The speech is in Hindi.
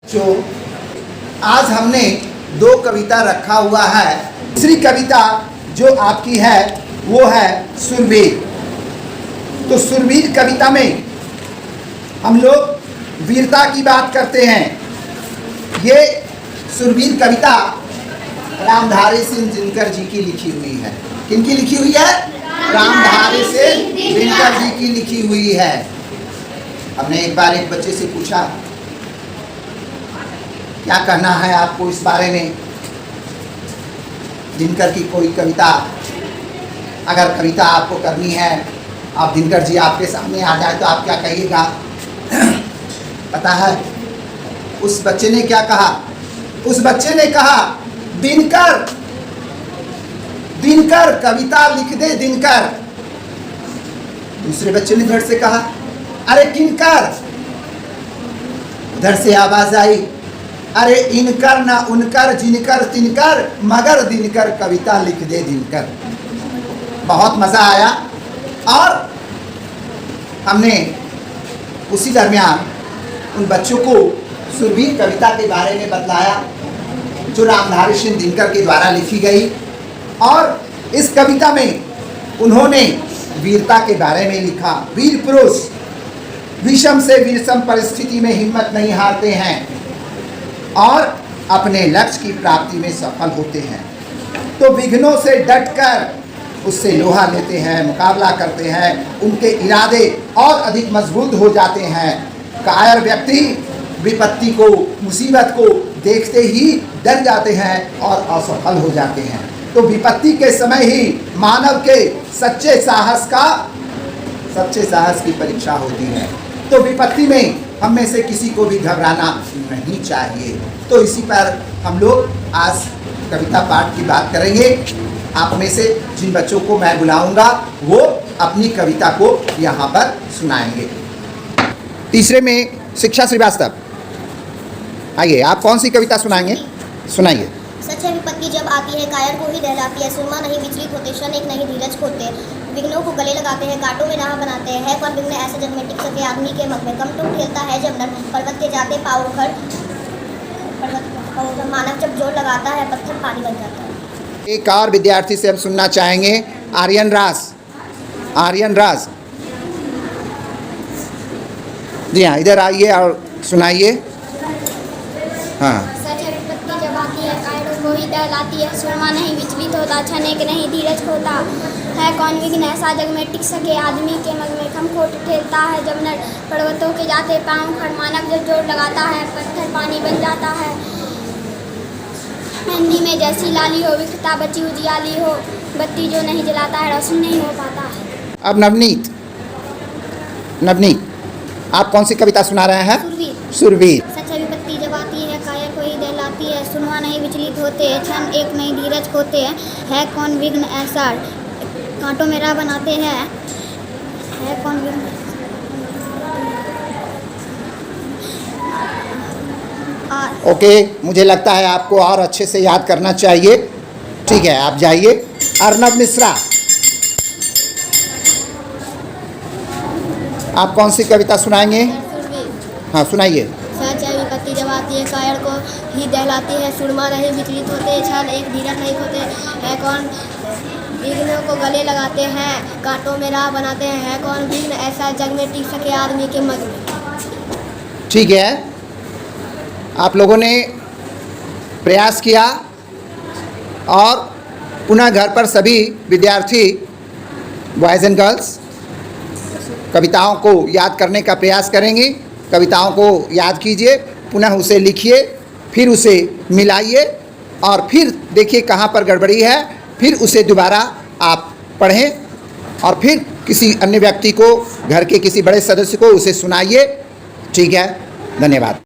जो आज हमने दो कविता रखा हुआ है। तीसरी कविता जो आपकी है वो है सुरवीर। तो सुरवीर कविता में हम लोग वीरता की बात करते हैं। ये सुरवीर कविता रामधारी सिंह दिनकर जी की लिखी हुई है। किनकी लिखी हुई है? रामधारी सिंह दिनकर जी की लिखी हुई है। हमने एक बार एक बच्चे से पूछा, क्या कहना है आपको इस बारे में? दिनकर की कोई कविता, अगर कविता आपको करनी है, आप दिनकर जी आपके सामने आ जाए तो आप क्या कहिएगा? पता है उस बच्चे ने क्या कहा? उस बच्चे ने कहा, दिनकर दिनकर कविता लिख दे दिनकर। दूसरे बच्चे ने धड़ से कहा, अरे किनकर? उधर से आवाज आई, अरे इनकर ना उनकर, जिनकर तिनकर, मगर दिनकर कविता लिख दे दिनकर। बहुत मजा आया और हमने उसी दरमियान उन बच्चों को सुरवीर कविता के बारे में बतलाया जो रामधारी सिंह दिनकर के द्वारा लिखी गई। और इस कविता में उन्होंने वीरता के बारे में लिखा। वीर पुरुष विषम से विषम परिस्थिति में हिम्मत नहीं हारते हैं और अपने लक्ष्य की प्राप्ति में सफल होते हैं। तो विघ्नों से डटकर उससे लोहा लेते हैं, मुकाबला करते हैं, उनके इरादे और अधिक मजबूत हो जाते हैं। कायर व्यक्ति विपत्ति को, मुसीबत को देखते ही डर जाते हैं और असफल हो जाते हैं। तो विपत्ति के समय ही मानव के सच्चे साहस की परीक्षा होती है। तो विपत्ति में हम में से किसी को भी घबराना नहीं चाहिए। तो इसी पर हम लोग आज कविता पाठ की बात करेंगे। आप में से जिन बच्चों को मैं बुलाऊंगा वो अपनी कविता को यहाँ पर सुनाएंगे। तीसरे में शिक्षा श्रीवास्तव, आइए आप कौन सी कविता सुनाएंगे? सुनाइए। सच है विपत्ति जब आती है कायर को ही दहलाती है। सुरमा नहीं विचलित होते, क्षण एक नहीं धीरज खोते। विघ्नों को गले लगाते हैं, कांटों में राह बनाते हैं। पर विघ्न ऐसे जग में टिक सके आदमी के मत में। कम टूट खेलता है जब नर, पर्वत के जाते पाँव उखड़। मानव जब जोर लगाता है पत्थर पानी बन जाता है। एक और विद्यार्थी से हम सुनना चाहेंगे, आर्यन राज। आर्यन राज, जी हाँ, इधर आइए और सुनाइए। हाँ। सच है विपत्ति जब आती है कायरों को ही दहलाती है। सुरमा नहीं विचलित होता, क्षण एक नहीं धीरज खोता है। कौन विघ्न ऐसा जग में टिक सके आदमी के मग में। खम खोट ठेलता है जब नर, पर्वतों के जाते पाँव उखड़। मानव जब जोर लगाता है पत्थर पानी बन जाता है। हिंदी में जैसी लाली हो, विकता बची उजियाली हो। बत्ती जो नहीं जलाता है रोशन नहीं हो पाता है। अब नवनीत, आप कौन सी कविता सुना रहे हैं? सुरवीर। सच है विपत्ति जब आती है कायर को ही दहलाती है। सुनवा नहीं विचलित होते, क्षण एक नहीं धीरज खोते हैं। है कौन विघ्न ऐसा कांटों में राह बनाते हैं। है कौन विघ्न ओके, मुझे लगता है आपको और अच्छे से याद करना चाहिए। ठीक है, आप जाइए। अर्नब मिश्रा, आप कौन सी कविता सुनाएंगे? हाँ सुनाइए। सच है विपत्ति जब आती है कायर को ही दहलाती है। सुरमा नहीं विचलित होते, क्षण एक धीरज नहीं खोते। है कौन विघ्नों को गले लगाते हैं, कांटों में राह बनाते हैं। है कौन विघ्न ऐसा जग में टिक सके आदमी के मग में। ठीक है, आप लोगों ने प्रयास किया और पुनः घर पर सभी विद्यार्थी बॉयज़ एंड गर्ल्स कविताओं को याद करने का प्रयास करेंगे। कविताओं को याद कीजिए, पुनः उसे लिखिए, फिर उसे मिलाइए और फिर देखिए कहाँ पर गड़बड़ी है। फिर उसे दोबारा आप पढ़ें और फिर किसी अन्य व्यक्ति को, घर के किसी बड़े सदस्य को उसे सुनाइए। ठीक है, धन्यवाद।